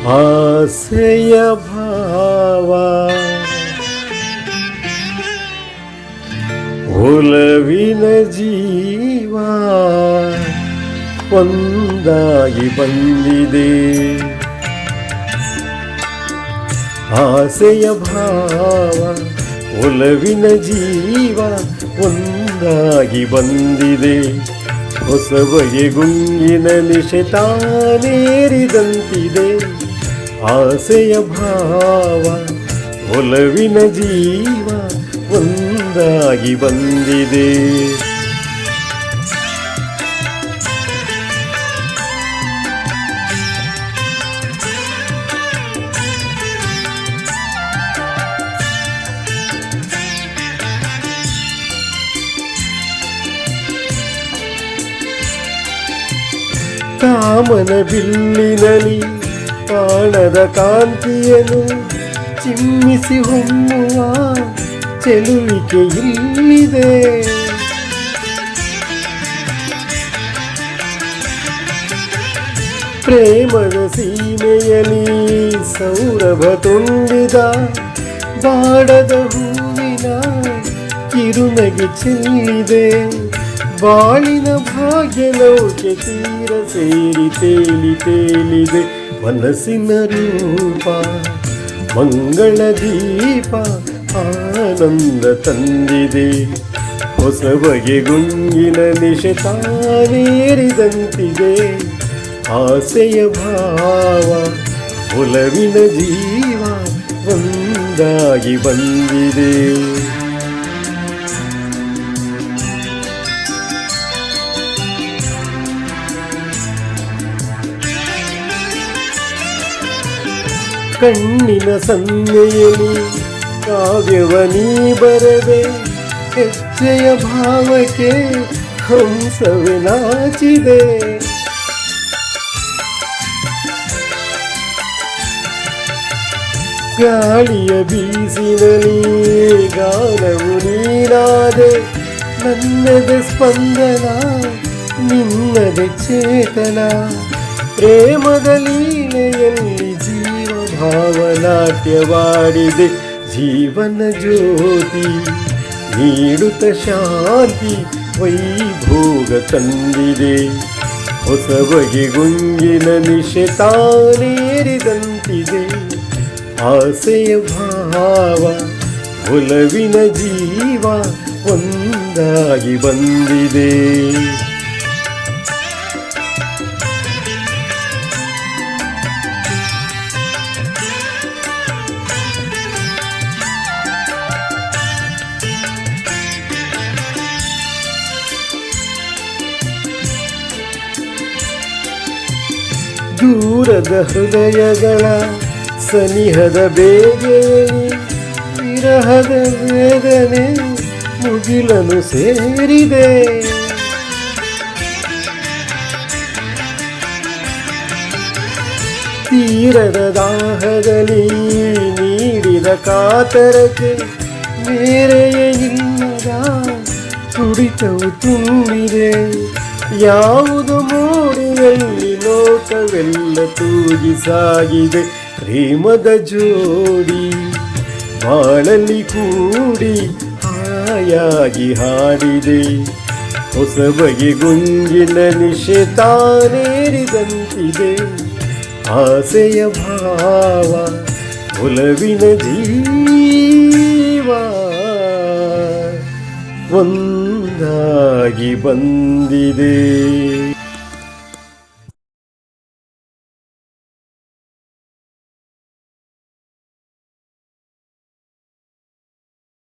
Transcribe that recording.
ಆಸೆಯ ಭಾವ ಒಲವಿನ ಜೀವ ಒಂದಾಗಿ ಬಂದಿದೆ. ಆಸೆಯ ಭಾವ ಒಲವಿನ ಜೀವ ಒಂದಾಗಿ ಬಂದಿದೆ. ಹೊಸ ಬಗೆ ಗುಂಗಿನ ನಿಶೆತಾನೇರಿದಂತಿದೆ. ಆಸೆಯ ಭಾವ ಒಲವಿನ ಜೀವ ಒಂದಾಗಿ ಬಂದಿದೆ. ಕಾಮನ ಬಿಲ್ಲಿನಲ್ಲಿ ಕಾಣದ ಕಾಂತಿಯನ್ನು ಚಿಮ್ಮಿಸಿ ಹೊಮ್ಮುವ ಚೆಲುವಿಕೆ ಇಲ್ಲಿದೆ. ಪ್ರೇಮದ ಸೀಮೆಯಲ್ಲಿ ಸೌರಭ ತುಂಬಿದ ಬಾಡದ ಹೂವಿನ ಕಿರುನಗೆ ಚೆಲ್ಲಿದೆ. ಬಾಳಿನ ಭಾಗ್ಯ ನೌಕೆ ತೀರ ಸೇರಿ ತೇಲಿದೆ. ಮನಸ್ಸಿನ ರೂಪ ಮಂಗಳ ದೀಪ ಆನಂದ ತಂದಿದೆ. ಹೊಸ ಬಗೆ ಗುಂಗಿನ ನಿಶೆತಾನೇರಿದಂತಿದೆ. ಆಸೆಯ ಭಾವ ಒಲವಿನ ಜೀವ ಒಂದಾಗಿ ಬಂದಿದೆ. ಕಣ್ಣಿನ ಸನ್ನೆಯಲ್ಲಿ ಕಾವ್ಯವನೀ ಬರದೆ ಹೆಜ್ಜೆಯ ಭಾವಕ್ಕೆ ಹಂಸವೇ ನಾಚಿದೆ. ಗಾಳಿಯ ಬೀಸಿನಲ್ಲಿ ಗಾನವು ನೀನಾದೆ. ನನ್ನದೆ ಸ್ಪಂದನ ನಿನ್ನದೆ ಚೇತನ. ಪ್ರೇಮದ ಲೀಲೆಯಲ್ಲಿ ಜೀವ ಭಾವನಾಟ್ಯವಾಡಿದೆ. ಜೀವನ ಜ್ಯೋತಿ ನೀಡುತ್ತ ಶಾಂತಿ ವೈಭೋಗ ತಂದಿದೆ. ಹೊಸ ಬಗೆ ಗುಂಗಿನ ನಿಶೆತಾನೇರಿದಂತಿದೆ. ಆಸೆಯ ಭಾವ ಒಲವಿನ ಜೀವ ಒಂದಾಗಿ ಬಂದಿದೆ. ದೂರದ ಹೃದಯಗಳ ಸನಿಹದ ಬೇಗೆಯಲ್ಲಿ ವಿರಹದ ವೇದನೆ ಮುಗಿಲನು ಸೇರಿದೆ. ತೀರದ ದಾಹದಲ್ಲಿ ನೀಡಿದ ಕಾತರಕ್ಕೆ ಮೇರೆಯ ಇಲ್ಲದ ತುಡಿತವು ತುಂಬಿದೆ. ಯಾವುದು ಮೋಡಿಯಲ್ಲಿ ಲೋಕವೆಲ್ಲ ತೂಗಿ ಸಾಗಿದೆ. ಪ್ರೇಮದ ಜೋಡಿ ಬಾಳಲ್ಲಿ ಕೂಡಿ ಹಾಯಾಗಿ ಹಾಡಿದೆ. ಹೊಸ ಬಗೆ ಗುಂಗಿನ ನಿಶೆತಾನೇರಿದಂತಿದೆ. ಆಸೆಯ ಭಾವ ಒಲವಿನ ಜೀವ ಒಂದಾಗಿ ಬಂದಿದೆ.